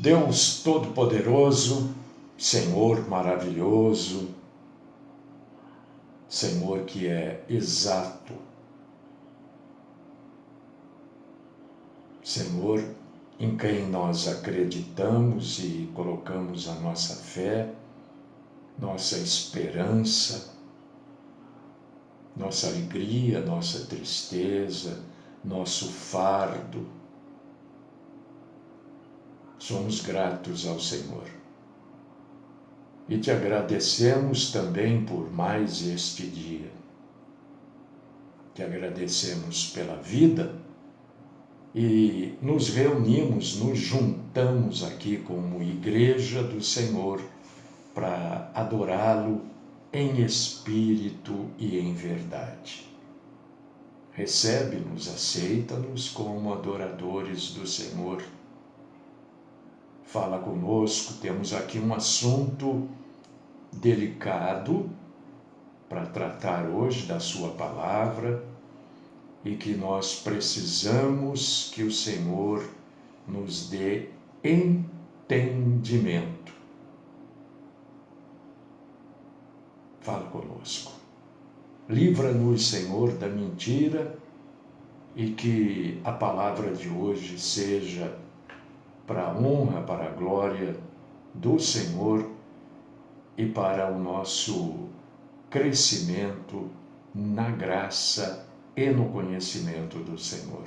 Deus Todo-Poderoso, Senhor maravilhoso, Senhor que é exato, Senhor em quem nós acreditamos e colocamos a nossa fé, nossa esperança, nossa alegria, nossa tristeza, nosso fardo. Somos gratos ao Senhor. E te agradecemos também por mais este dia. Te agradecemos pela vida e nos reunimos, nos juntamos aqui como Igreja do Senhor para adorá-lo em espírito e em verdade. Recebe-nos, aceita-nos como adoradores do Senhor. Fala conosco, temos aqui um assunto delicado para tratar hoje da sua palavra e que nós precisamos que o Senhor nos dê entendimento. Fala conosco. Livra-nos, Senhor, da mentira e que a palavra de hoje seja para a honra, para a glória do Senhor e para o nosso crescimento na graça e no conhecimento do Senhor.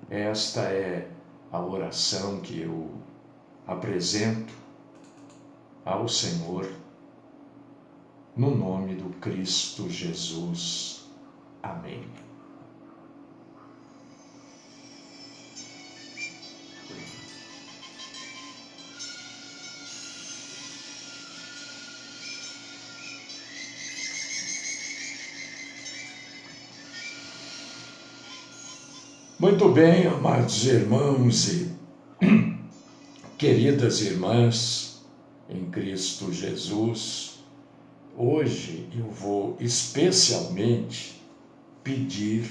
Esta é a oração que eu apresento ao Senhor no nome do Cristo Jesus. Amém. Muito bem, amados irmãos e queridas irmãs em Cristo Jesus, hoje eu vou especialmente pedir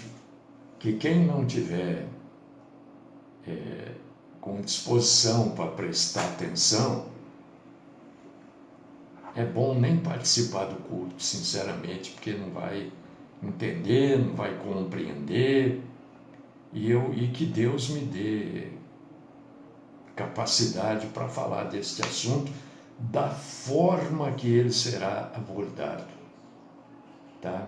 que quem não tiver com disposição para prestar atenção, é bom nem participar do culto, sinceramente, porque não vai entender, não vai compreender. E que Deus me dê capacidade para falar deste assunto da forma que ele será abordado, tá?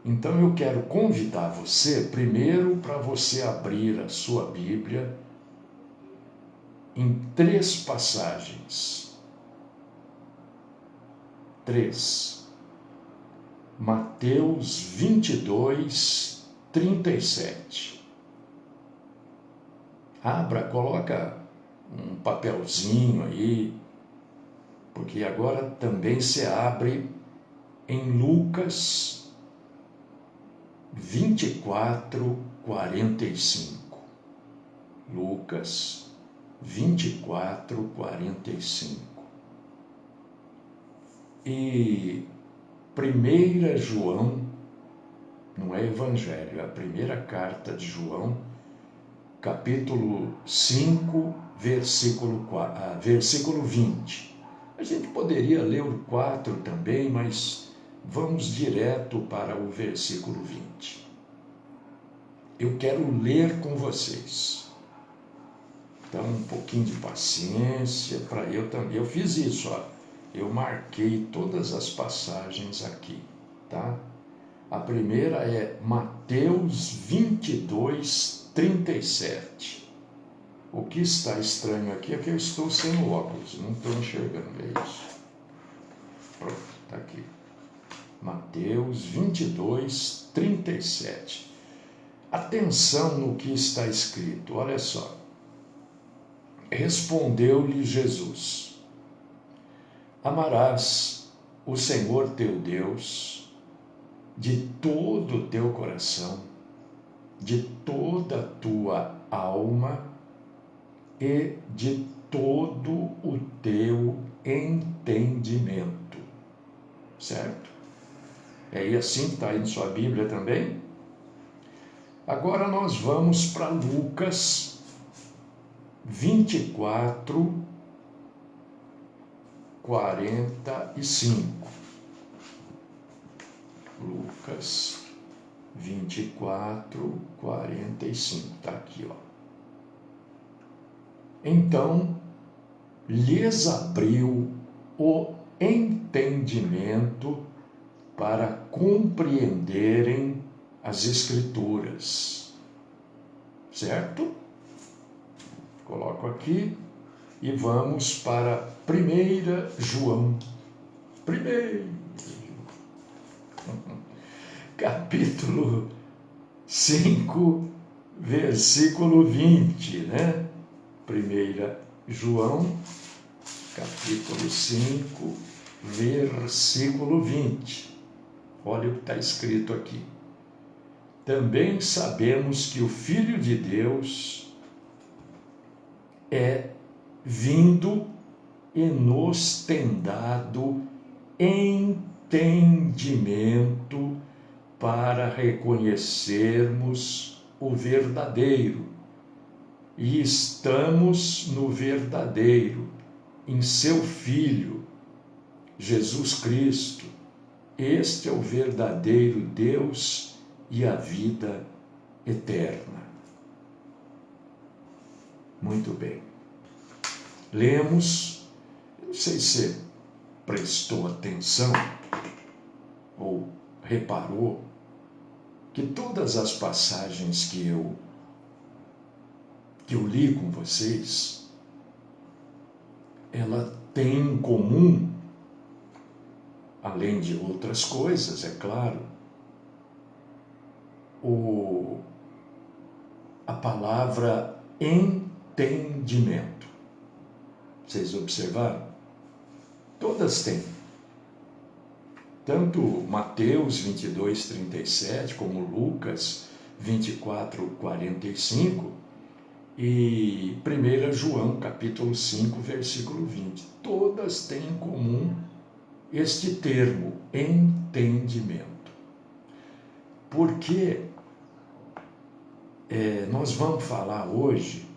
Então eu quero convidar você, primeiro, para você abrir a sua Bíblia em 3 passagens. 3. Mateus 22, 37. Abra, coloca um papelzinho aí, porque agora também se abre em Lucas 24, 45. Lucas 24, 45. E 1 João, não é Evangelho, é a primeira carta de João, capítulo 5, versículo 20. A gente poderia ler o 4 também, mas vamos direto para o versículo 20. Eu quero ler com vocês. Então, um pouquinho de paciência para eu também. Eu fiz isso, ó. Eu marquei todas as passagens aqui, tá? A primeira é Mateus 22, 37. O que está estranho aqui é que eu estou sem óculos, não estou enxergando, é isso. Pronto, está aqui. Mateus 22, 37. Atenção no que está escrito, olha só. Respondeu-lhe Jesus: Amarás o Senhor teu Deus de todo o teu coração, de toda a tua alma e de todo o teu entendimento. Certo? É assim que está aí na sua Bíblia também? Agora nós vamos para Lucas 24, 45. Lucas 24, 45. Está aqui, ó. Então lhes abriu o entendimento para compreenderem as Escrituras. Certo? Coloco aqui e vamos para 1 João. Capítulo 5, versículo 20, né? 1 João, capítulo 5, versículo 20. Olha o que está escrito aqui. Também sabemos que o Filho de Deus é vindo e nos tem dado entendimento para reconhecermos o verdadeiro. E estamos no verdadeiro, em seu Filho, Jesus Cristo. Este é o verdadeiro Deus e a vida eterna. Muito bem. Lemos, não sei se você prestou atenção ou reparou, que todas as passagens que eu li com vocês, ela tem em comum, além de outras coisas, é claro, a palavra entendimento. Vocês observaram? Todas têm. Tanto Mateus 22, 37, como Lucas 24, 45 e 1 João capítulo 5, versículo 20. Todas têm em comum este termo, entendimento. Porque nós vamos falar hoje.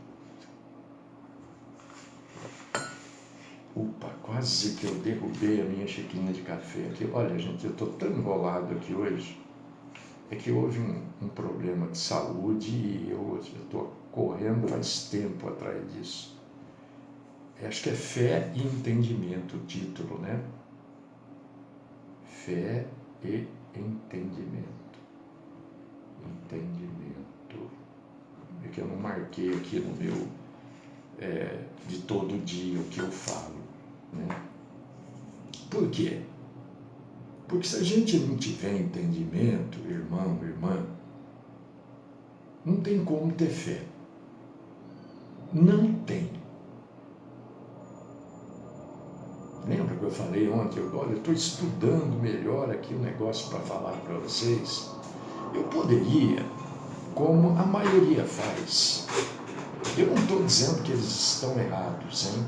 Opa, quase que eu derrubei a minha xícara de café aqui. Olha, gente, eu estou tão enrolado aqui hoje. É que houve um problema de saúde e eu estou correndo faz tempo atrás disso. Acho que é Fé e Entendimento o título, né? Fé e Entendimento. Entendimento. É que eu não marquei aqui no meu de todo dia o que eu falo, né? Por quê? Porque se a gente não tiver entendimento, irmão, irmã, não tem como ter fé. Não tem. Lembra que eu falei ontem? Olha, eu estou estudando melhor aqui o negócio para falar para vocês. Eu poderia, como a maioria faz. Eu não estou dizendo que eles estão errados, hein?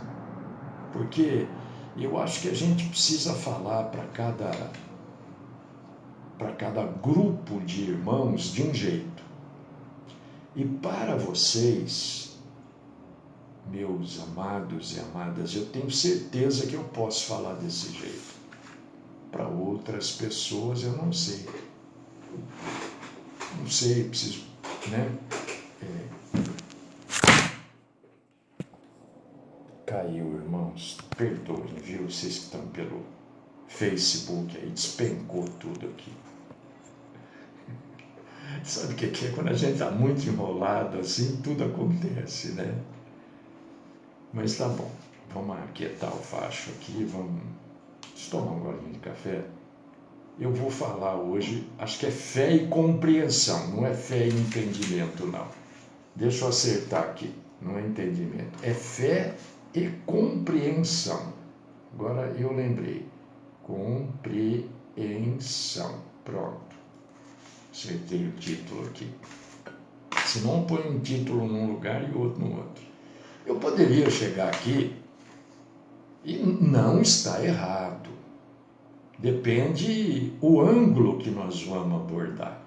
Porque eu acho que a gente precisa falar para cada grupo de irmãos de um jeito. E para vocês, meus amados e amadas, eu tenho certeza que eu posso falar desse jeito. Para outras pessoas eu não sei. Não sei, preciso, né? Caiu, irmãos. Perdoem, viu? Vocês que estão pelo Facebook aí, despencou tudo aqui. Sabe o que é? Quando a gente está muito enrolado assim, tudo acontece, né? Mas tá bom. Vamos aquietar o facho aqui, vamos tomar um golinho de café. Eu vou falar hoje, acho que é fé e compreensão, não é fé e entendimento, não. Deixa eu acertar aqui, não é entendimento. É fé e compreensão. Agora eu lembrei. Compreensão. Pronto. Acertei o título aqui. Se não, põe um título num lugar e outro no outro. Eu poderia chegar aqui e não está errado. Depende o ângulo que nós vamos abordar.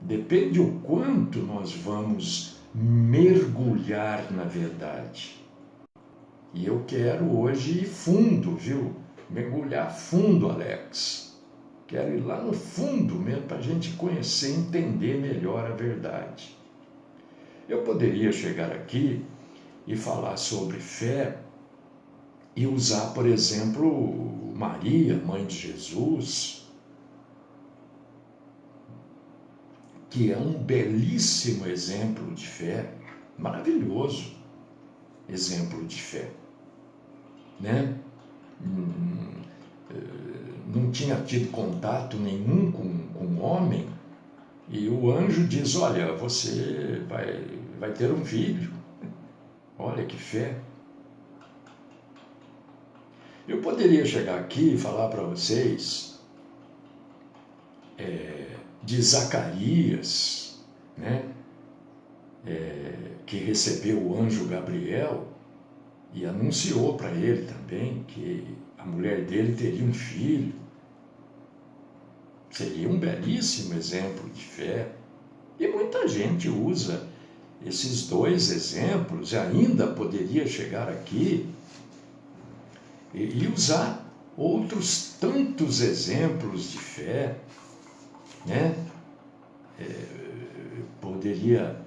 Depende o quanto nós vamos mergulhar na verdade. E eu quero hoje ir fundo, viu? Mergulhar fundo, Alex. Quero ir lá no fundo mesmo para a gente conhecer, entender melhor a verdade. Eu poderia chegar aqui e falar sobre fé e usar, por exemplo, Maria, mãe de Jesus, que é um belíssimo exemplo de fé, maravilhoso exemplo de fé, né? Não tinha tido contato nenhum com homem, e o anjo diz, olha, você vai ter um filho. Olha que fé. Eu poderia chegar aqui e falar para vocês de Zacarias, né? Que recebeu o anjo Gabriel e anunciou para ele também que a mulher dele teria um filho. Seria um belíssimo exemplo de fé. E muita gente usa esses dois exemplos, e ainda poderia chegar aqui e usar outros tantos exemplos de fé, né? Poderia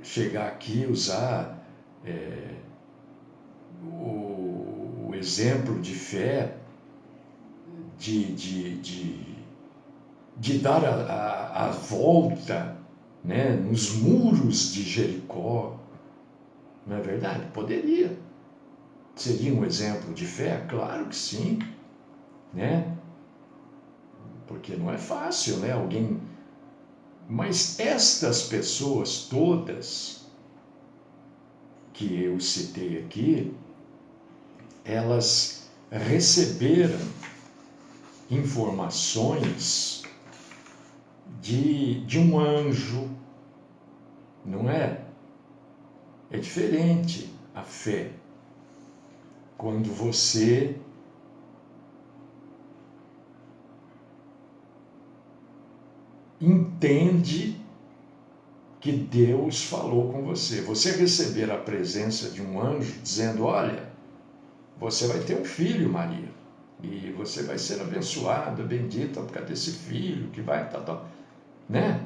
chegar aqui e usar o exemplo de fé de dar a volta, né, nos muros de Jericó. Não é verdade? Poderia. Seria um exemplo de fé? Claro que sim, né? Porque não é fácil, né? Alguém... Mas estas pessoas todas que eu citei aqui, elas receberam informações de um anjo, não é? É diferente a fé. Quando você entende que Deus falou com você. Você receber a presença de um anjo dizendo, olha, você vai ter um filho, Maria, e você vai ser abençoada, bendita por causa desse filho, que vai, né?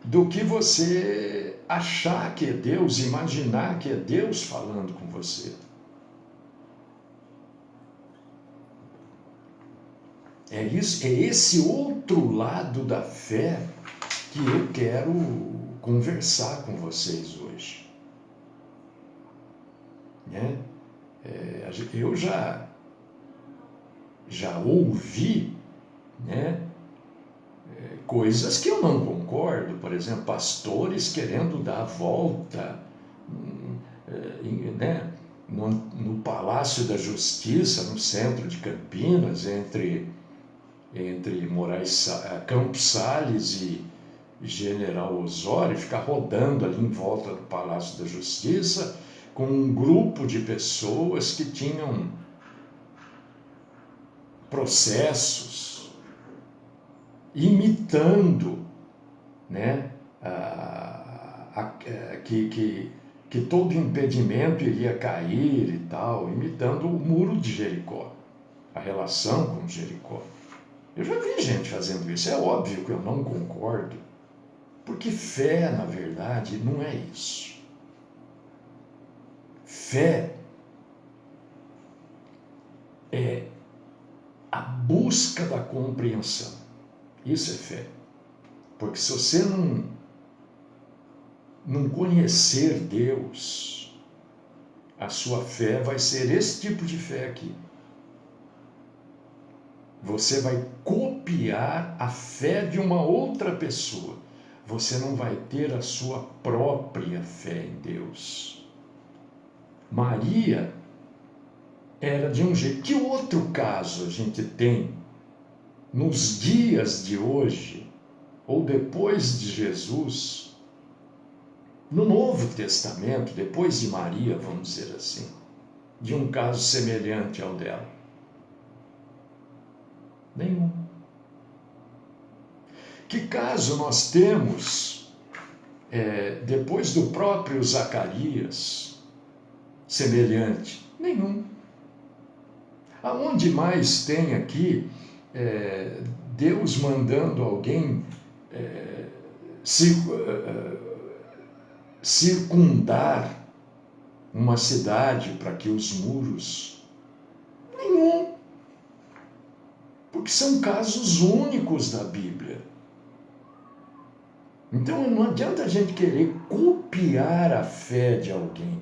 Do que você achar que é Deus, imaginar que é Deus falando com você. É esse outro lado da fé que eu quero conversar com vocês hoje. Né? Eu já ouvi, né, coisas que eu não concordo, por exemplo, pastores querendo dar a volta, né, no Palácio da Justiça, no centro de Campinas, entre Campos Sales e General Osório, ficar rodando ali em volta do Palácio da Justiça com um grupo de pessoas que tinham processos, imitando, né, que todo impedimento iria cair e tal, imitando o muro de Jericó, a relação com Jericó. Eu já vi gente fazendo isso, é óbvio que eu não concordo, porque fé, na verdade, não é isso. Fé é a busca da compreensão. Isso é fé. Porque se você não conhecer Deus, a sua fé vai ser esse tipo de fé aqui. Você vai copiar a fé de uma outra pessoa. Você não vai ter a sua própria fé em Deus. Maria era de um jeito. Que outro caso a gente tem nos dias de hoje, ou depois de Jesus, no Novo Testamento, depois de Maria, vamos dizer assim, de um caso semelhante ao dela? Nenhum. Que caso nós temos depois do próprio Zacarias, semelhante? Nenhum. Aonde mais tem aqui Deus mandando alguém circundar uma cidade para que os muros? Nenhum. Porque são casos únicos da Bíblia. Então não adianta a gente querer copiar a fé de alguém.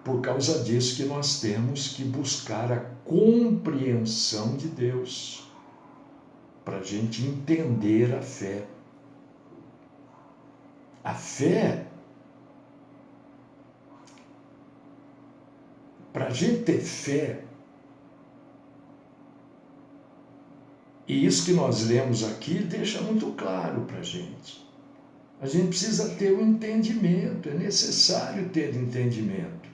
Por causa disso que nós temos que buscar a compreensão de Deus, para a gente entender a fé. A fé, para a gente ter fé, e isso que nós lemos aqui deixa muito claro para a gente. A gente precisa ter um entendimento, é necessário ter entendimento.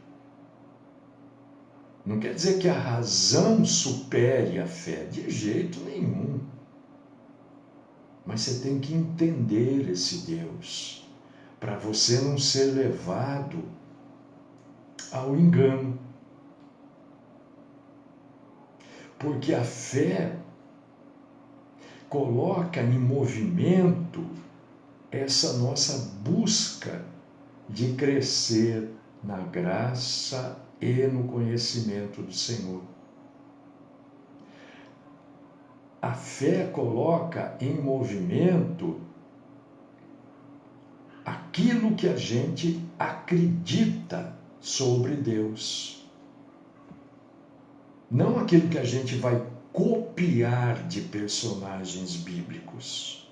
Não quer dizer que a razão supere a fé, de jeito nenhum. Mas você tem que entender esse Deus, para você não ser levado ao engano. Porque a fé coloca em movimento essa nossa busca de crescer na graça e no conhecimento do Senhor. A fé coloca em movimento aquilo que a gente acredita sobre Deus. Não aquilo que a gente vai copiar de personagens bíblicos.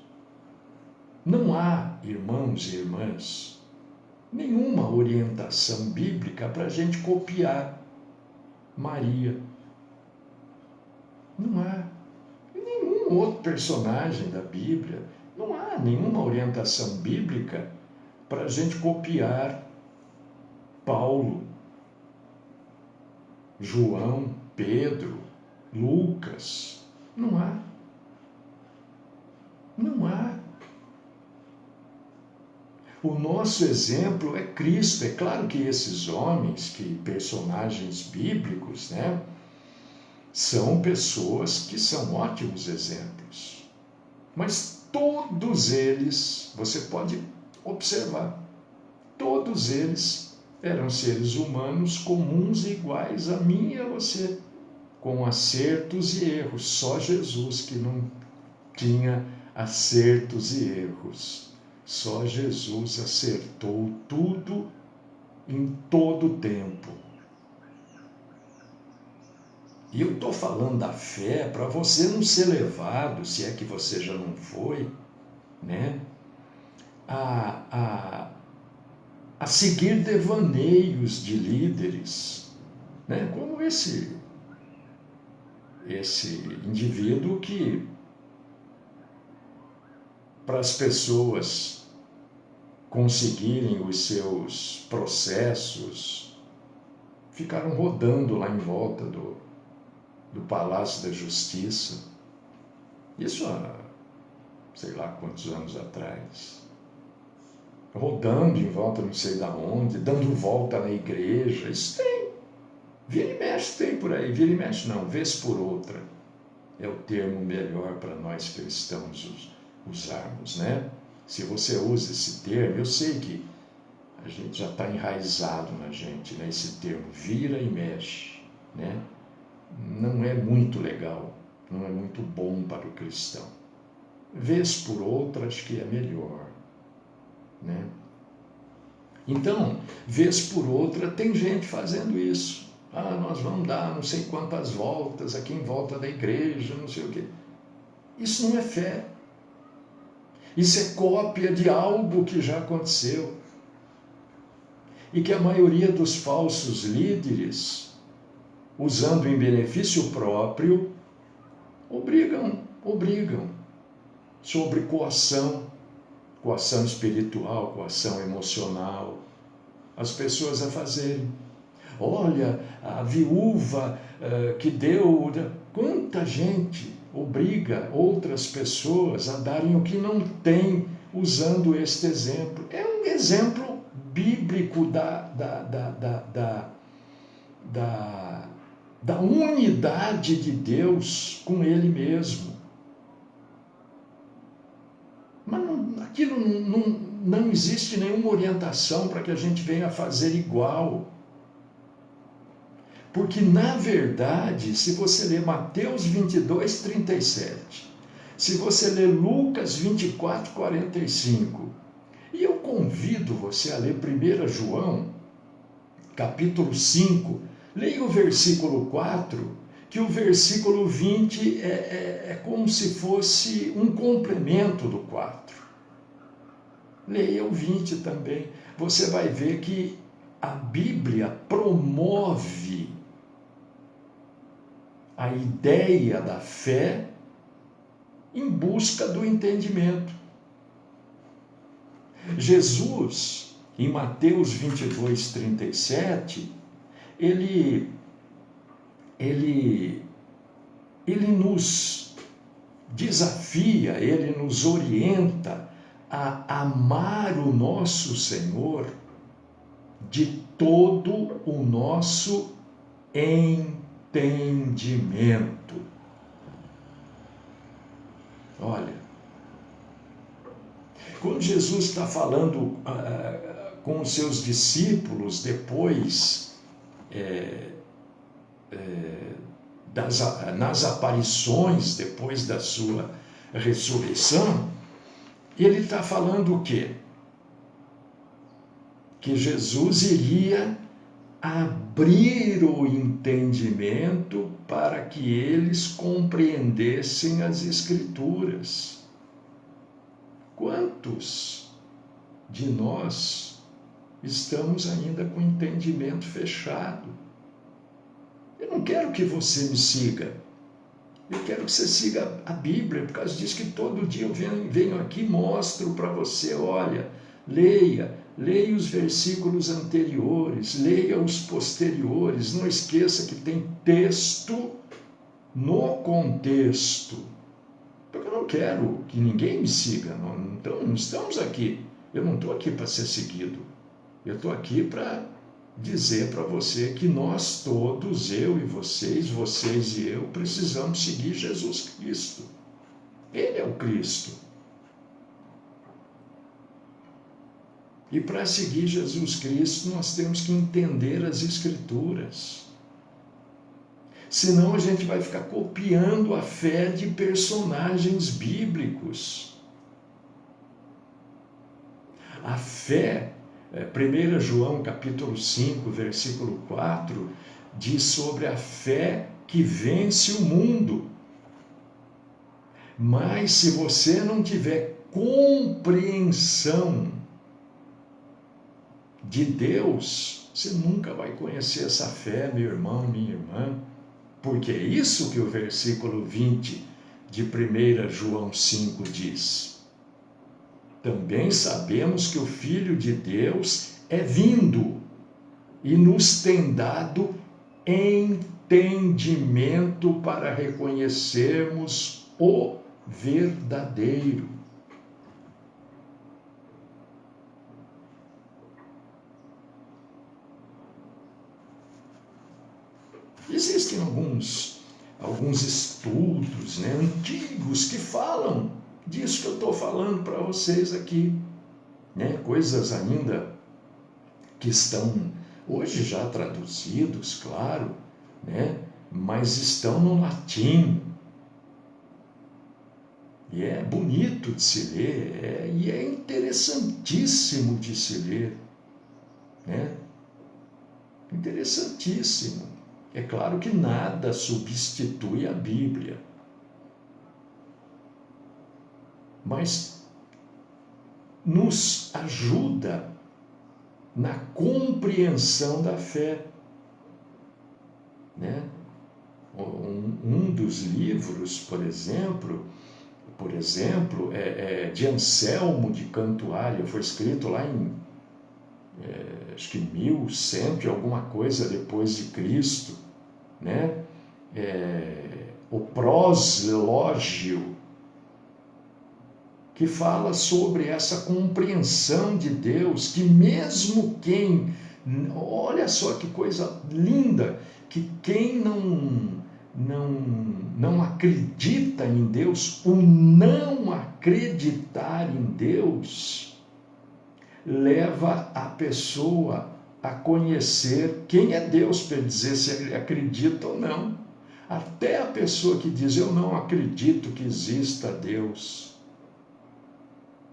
Não há, irmãos e irmãs, nenhuma orientação bíblica para a gente copiar Maria. Não há. Nenhum outro personagem da Bíblia. Não há nenhuma orientação bíblica para a gente copiar Paulo, João, Pedro, Lucas. Não há. Não há. O nosso exemplo é Cristo. É claro que esses homens, personagens bíblicos, são pessoas que são ótimos exemplos. Mas todos eles, você pode observar, todos eles eram seres humanos comuns e iguais a mim e a você, com acertos e erros. Só Jesus que não tinha acertos e erros. Só Jesus acertou tudo em todo o tempo. E eu estou falando da fé para você não ser levado, se é que você já não foi, a seguir devaneios de líderes, como esse indivíduo que, para as pessoas conseguirem os seus processos, ficaram rodando lá em volta do Palácio da Justiça. Isso há, sei lá quantos anos atrás. Rodando em volta não sei da onde, dando volta na igreja. Isso tem. Vira e mexe tem por aí. Vira e mexe não, vez por outra. É o termo melhor para nós cristãos usarmos, Se você usa esse termo, eu sei que a gente já está enraizado na gente, esse termo, vira e mexe, Não é muito legal, não é muito bom para o cristão. Vez por outra, acho que é melhor, Então, vez por outra, tem gente fazendo isso. Nós vamos dar não sei quantas voltas aqui em volta da igreja, não sei o quê. Isso não é fé. Isso é cópia de algo que já aconteceu. E que a maioria dos falsos líderes, usando em benefício próprio, obrigam sobre coação espiritual, coação emocional, as pessoas a fazerem. Olha, a viúva que deu... Quanta gente obriga outras pessoas a darem o que não tem, usando este exemplo. É um exemplo bíblico da unidade de Deus com Ele mesmo. Mas aquilo não existe nenhuma orientação para que a gente venha fazer igual. Porque, na verdade, se você ler Mateus 22, 37, se você ler Lucas 24, 45, e eu convido você a ler 1 João, capítulo 5, leia o versículo 4, que o versículo 20 é como se fosse um complemento do 4. Leia o 20 também. Você vai ver que a Bíblia promove a ideia da fé em busca do entendimento. Jesus, em Mateus 22, 37, ele nos desafia, ele nos orienta a amar o nosso Senhor de todo o nosso entendimento. Olha, quando Jesus está falando com os seus discípulos depois nas aparições depois da sua ressurreição, ele está falando o quê? Que Jesus iria abrir o entendimento para que eles compreendessem as Escrituras. Quantos de nós estamos ainda com o entendimento fechado? Eu não quero que você me siga. Eu quero que você siga a Bíblia, por causa disso que todo dia eu venho aqui e mostro para você, olha, leia os versículos anteriores, leia os posteriores, não esqueça que tem texto no contexto. Porque eu não quero que ninguém me siga, não estamos aqui, eu não estou aqui para ser seguido, eu estou aqui para dizer para você que nós todos, eu e vocês e eu, precisamos seguir Jesus Cristo. Ele é o Cristo. E para seguir Jesus Cristo, nós temos que entender as Escrituras. Senão a gente vai ficar copiando a fé de personagens bíblicos. A fé, 1 João capítulo 5, versículo 4, diz sobre a fé que vence o mundo. Mas se você não tiver compreensão de Deus, você nunca vai conhecer essa fé, meu irmão, minha irmã, porque é isso que o versículo 20 de 1 João 5 diz. Também sabemos que o Filho de Deus é vindo e nos tem dado entendimento para reconhecermos o verdadeiro. Existem alguns estudos, antigos que falam disso que eu estou falando para vocês aqui. Coisas ainda que estão hoje já traduzidos, claro, mas estão no latim. E é bonito de se ler, e é interessantíssimo de se ler. Interessantíssimo. É claro que nada substitui a Bíblia. Mas nos ajuda na compreensão da fé. Um dos livros, por exemplo, é de Anselmo de Cantuária, foi escrito lá em acho que 1100 e alguma coisa depois de Cristo, o proslógio que fala sobre essa compreensão de Deus, que mesmo quem, olha só que coisa linda, que quem não acredita em Deus, o não acreditar em Deus, leva a pessoa a conhecer quem é Deus, para dizer se ele acredita ou não. Até a pessoa que diz, eu não acredito que exista Deus.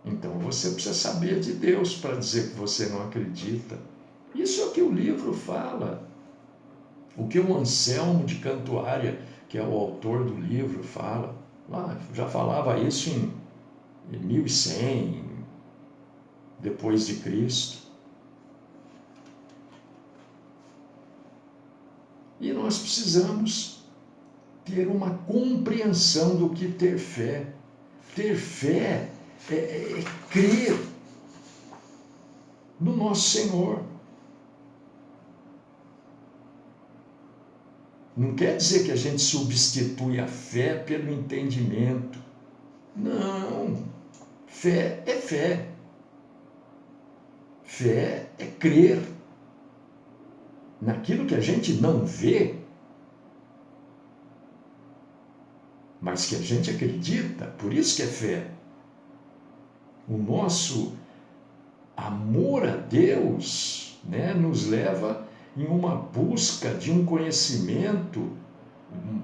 Então você precisa saber de Deus para dizer que você não acredita. Isso é o que o livro fala. O que o Anselmo de Cantuária, que é o autor do livro, fala. Já falava isso em 1100, depois de Cristo. E nós precisamos ter uma compreensão do que ter fé. Ter fé é crer no nosso Senhor. Não quer dizer que a gente substitui a fé pelo entendimento. Não. Fé é fé. Fé é crer naquilo que a gente não vê, mas que a gente acredita, por isso que é fé. O nosso amor a Deus, nos leva em uma busca de um conhecimento,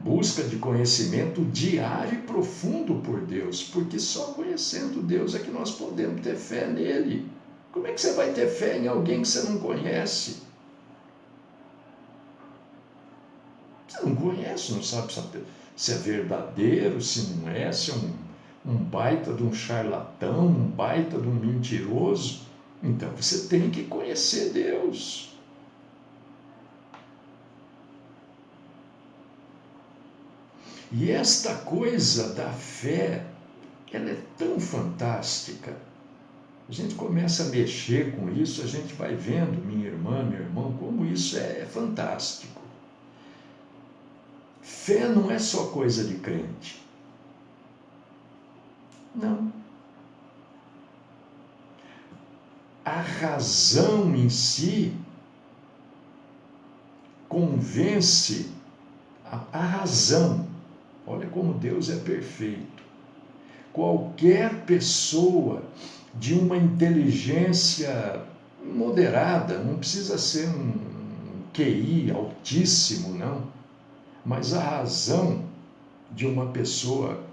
busca de conhecimento diário e profundo por Deus, porque só conhecendo Deus é que nós podemos ter fé nele. Como é que você vai ter fé em alguém que você não conhece? Você não conhece, não sabe se é verdadeiro, se não é, se é um baita de um charlatão, um baita de um mentiroso. Então você tem que conhecer Deus. E esta coisa da fé, ela é tão fantástica. A gente começa a mexer com isso, a gente vai vendo, minha irmã, meu irmão, como isso é fantástico. Fé não é só coisa de crente. Não. A razão em si convence, a razão. Olha como Deus é perfeito. Qualquer pessoa de uma inteligência moderada, não precisa ser um QI altíssimo, não, mas a razão de uma pessoa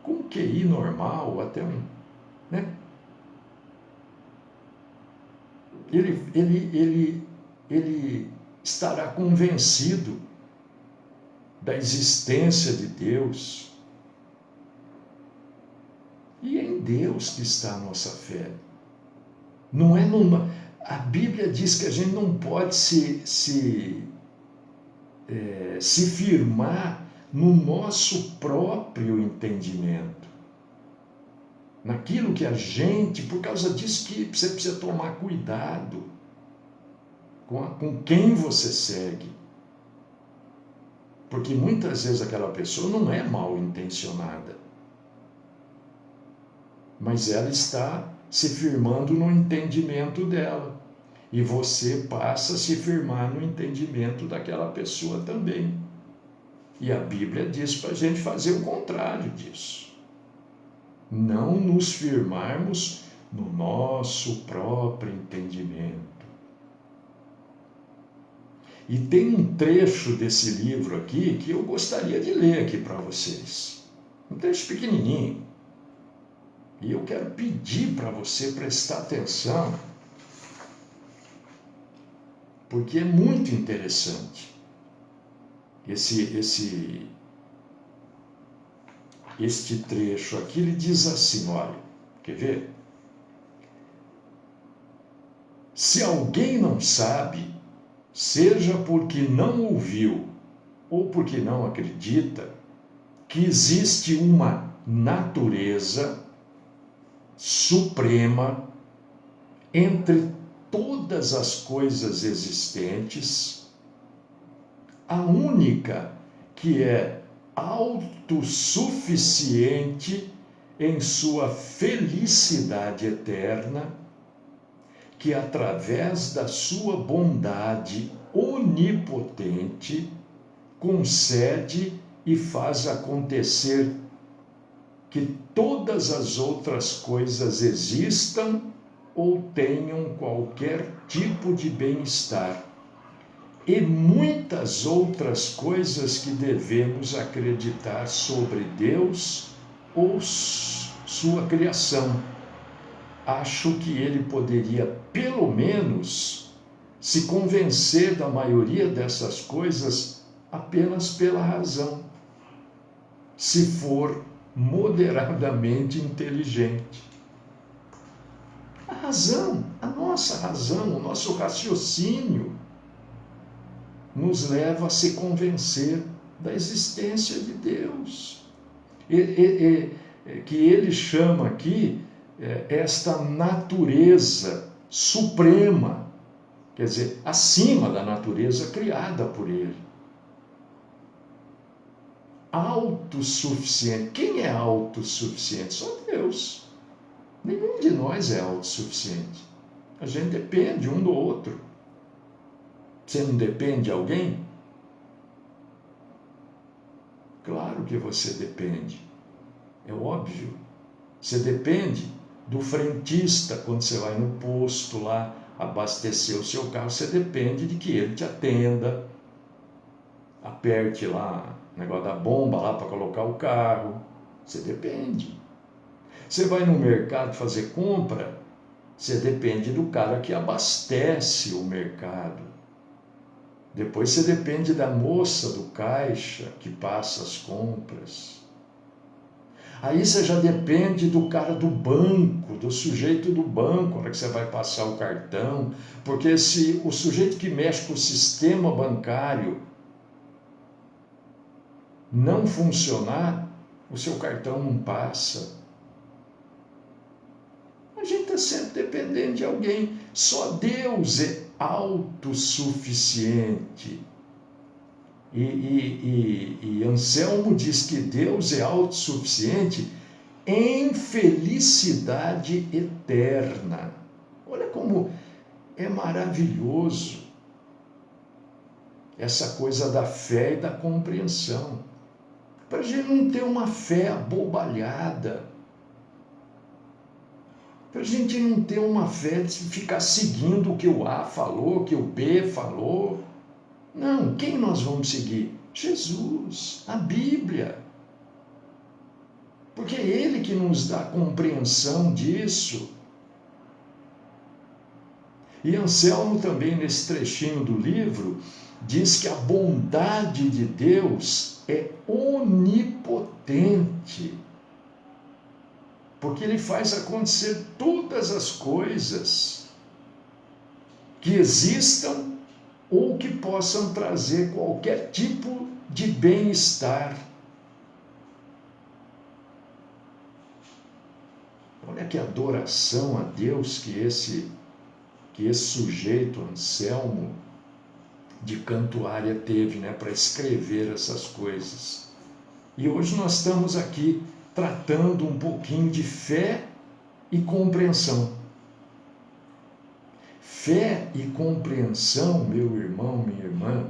com QI normal, até ele estará convencido da existência de Deus. E é em Deus que está a nossa fé. Não é numa... A Bíblia diz que a gente não pode se firmar no nosso próprio entendimento. Naquilo que a gente... Por causa disso que você precisa tomar cuidado com quem você segue. Porque muitas vezes aquela pessoa não é mal intencionada, mas ela está se firmando no entendimento dela. E você passa a se firmar no entendimento daquela pessoa também. E a Bíblia diz para a gente fazer o contrário disso. Não nos firmarmos no nosso próprio entendimento. E tem um trecho desse livro aqui que eu gostaria de ler aqui para vocês. Um trecho pequenininho. E eu quero pedir para você prestar atenção, porque é muito interessante. Este trecho aqui, ele diz assim, olha, quer ver? Se alguém não sabe, seja porque não ouviu ou porque não acredita, que existe uma natureza suprema entre todas as coisas existentes, a única que é autossuficiente em sua felicidade eterna, que através da sua bondade onipotente concede e faz acontecer que todas as outras coisas existam ou tenham qualquer tipo de bem-estar, e muitas outras coisas que devemos acreditar sobre Deus ou sua criação. Acho que ele poderia, pelo menos, se convencer da maioria dessas coisas apenas pela razão, se for moderadamente inteligente. A razão, a nossa razão, o nosso raciocínio nos leva a se convencer da existência de Deus. Que ele chama aqui esta natureza suprema, quer dizer, acima da natureza criada por ele. Autossuficiente. Quem é autossuficiente? Só Deus. Nenhum de nós é autossuficiente. A gente depende um do outro. Você não depende de alguém? Claro que você depende. É óbvio. Você depende do frentista quando você vai no posto lá abastecer o seu carro. Você depende de que ele te atenda, aperte lá o negócio da bomba lá para colocar o carro. Você depende. Você vai no mercado fazer compra, você depende do cara que abastece o mercado. Depois você depende da moça do caixa que passa as compras. Aí você já depende do cara do banco, do sujeito do banco, na hora que você vai passar o cartão. Porque se o sujeito que mexe com o sistema bancário não funcionar, o seu cartão não passa. A gente está sempre dependendo de alguém. Só Deus é autossuficiente. E Anselmo diz que Deus é autossuficiente em felicidade eterna. Olha como é maravilhoso essa coisa da fé e da compreensão. Para a gente não ter uma fé abobalhada. Para a gente não ter uma fé de ficar seguindo o que o A falou, o que o B falou. Não, quem nós vamos seguir? Jesus, a Bíblia. Porque é Ele que nos dá compreensão disso. E Anselmo também, nesse trechinho do livro, diz que a bondade de Deus é onipotente. Porque Ele faz acontecer todas as coisas que existam ou que possam trazer qualquer tipo de bem-estar. Olha que adoração a Deus que esse sujeito, Anselmo, de Cantuária teve, para escrever essas coisas. E hoje nós estamos aqui tratando um pouquinho de fé e compreensão. Fé e compreensão, meu irmão, minha irmã,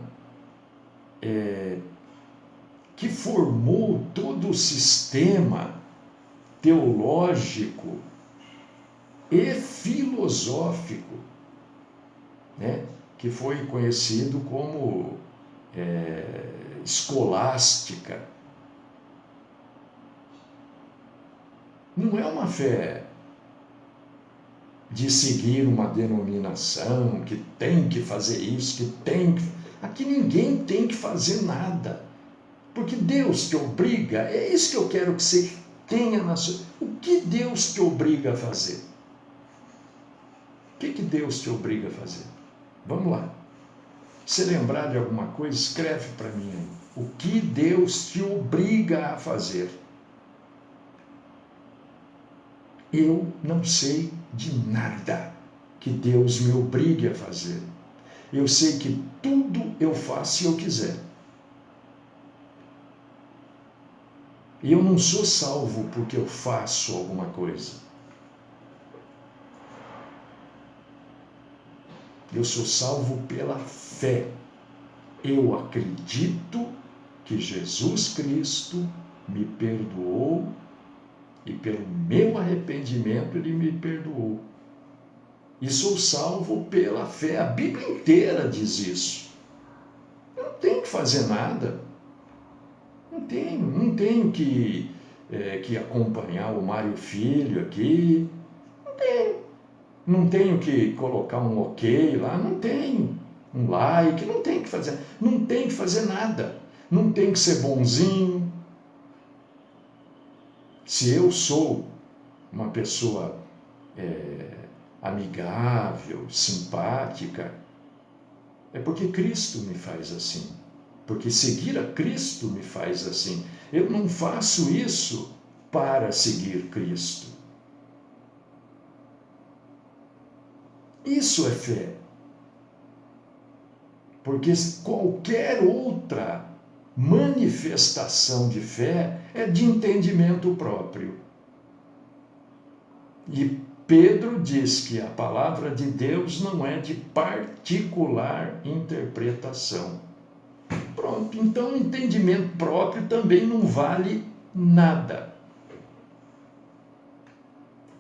que formou todo o sistema teológico e filosófico, que foi conhecido como escolástica. Não é uma fé de seguir uma denominação, que tem que fazer isso, que tem que... Aqui ninguém tem que fazer nada, porque Deus te obriga, é isso que eu quero que você tenha na sua... O que Deus te obriga a fazer? O que Deus te obriga a fazer? Vamos lá. Se lembrar de alguma coisa, escreve para mim aí. O que Deus te obriga a fazer? Eu não sei de nada que Deus me obrigue a fazer. Eu sei que tudo eu faço se eu quiser. E eu não sou salvo porque eu faço alguma coisa. Eu sou salvo pela fé. Eu acredito que Jesus Cristo me perdoou e pelo meu arrependimento Ele me perdoou. E sou salvo pela fé. A Bíblia inteira diz isso. Eu não tenho que fazer nada. Não tenho que acompanhar o Mário Filho aqui. Não tenho que colocar um ok lá. Não tenho. Um like. Não tenho que fazer. Não tenho que fazer nada. Não tenho que ser bonzinho. Se eu sou uma pessoa amigável, simpática, é porque Cristo me faz assim. Porque seguir a Cristo me faz assim. Eu não faço isso para seguir Cristo. Isso é fé. Porque qualquer outra manifestação de fé é de entendimento próprio. E Pedro diz que a palavra de Deus não é de particular interpretação. Pronto, então o entendimento próprio também não vale nada.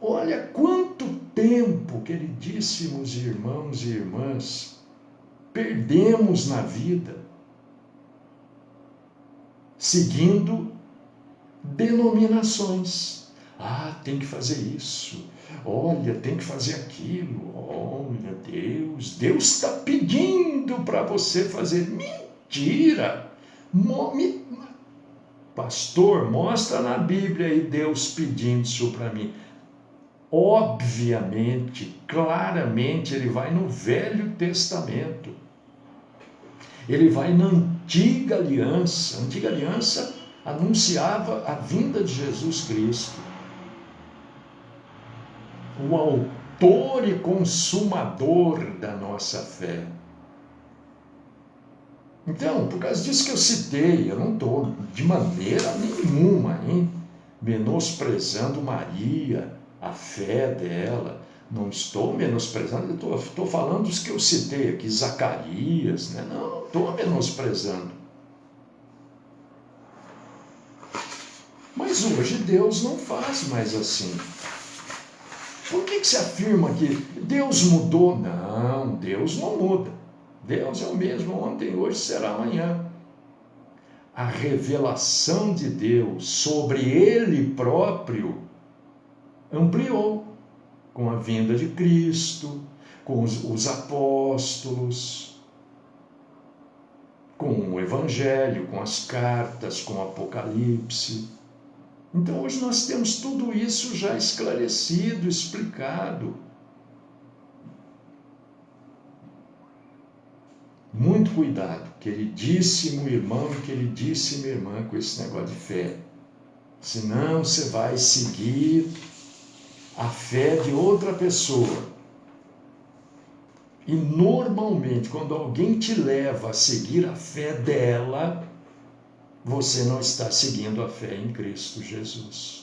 Olha quanto tempo, queridíssimos irmãos e irmãs, perdemos na vida seguindo denominações. Ah, tem que fazer isso. Olha, tem que fazer aquilo. Olha, Deus está pedindo para você fazer. Mentira! Pastor, mostra na Bíblia aí Deus pedindo isso para mim. Obviamente, claramente, ele vai no Velho Testamento. Ele vai na Antiga Aliança. A Antiga Aliança anunciava a vinda de Jesus Cristo. O autor e consumador da nossa fé. Então, por causa disso que eu citei, eu não estou de maneira nenhuma menosprezando Maria, a fé dela. Não estou menosprezando, estou falando dos que eu citei aqui, Zacarias, né? Não estou menosprezando. Mas hoje Deus não faz mais assim. Por que se afirma que Deus mudou? Não, Deus não muda. Deus é o mesmo ontem, hoje, será amanhã. A revelação de Deus sobre Ele próprio ampliou com a vinda de Cristo, com os apóstolos, com o Evangelho, com as cartas, com o Apocalipse. Então hoje nós temos tudo isso já esclarecido, explicado. Muito cuidado, queridíssimo irmão e queridíssima irmã, com esse negócio de fé. Senão você vai seguir a fé de outra pessoa. E normalmente, quando alguém te leva a seguir a fé dela, você não está seguindo a fé em Cristo Jesus.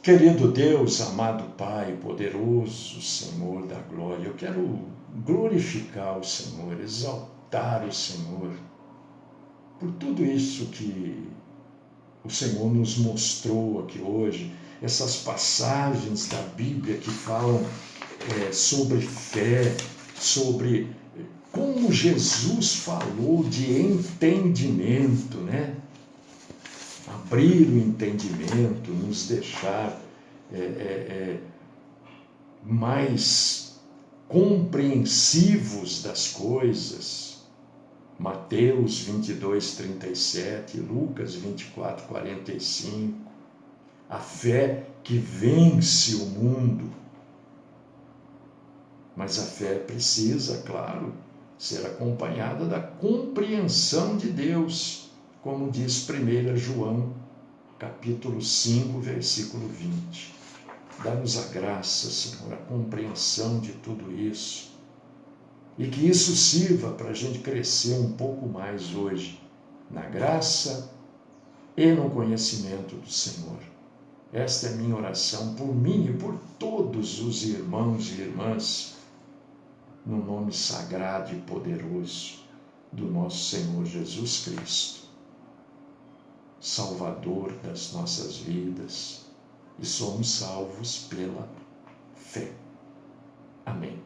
Querido Deus, amado Pai, poderoso Senhor da glória, eu quero glorificar o Senhor, exaltar o Senhor, por tudo isso que o Senhor nos mostrou aqui hoje, essas passagens da Bíblia que falam sobre fé, sobre como Jesus falou de entendimento, né? Abrir o entendimento, nos deixar mais compreensivos das coisas. Mateus 22, 37, Lucas 24, 45. A fé que vence o mundo. Mas a fé precisa, claro, ser acompanhada da compreensão de Deus, como diz 1 João, capítulo 5, versículo 20. Dá-nos a graça, Senhor, a compreensão de tudo isso. E que isso sirva para a gente crescer um pouco mais hoje, na graça e no conhecimento do Senhor. Esta é minha oração por mim e por todos os irmãos e irmãs, no nome sagrado e poderoso do nosso Senhor Jesus Cristo, Salvador das nossas vidas, e somos salvos pela fé. Amém.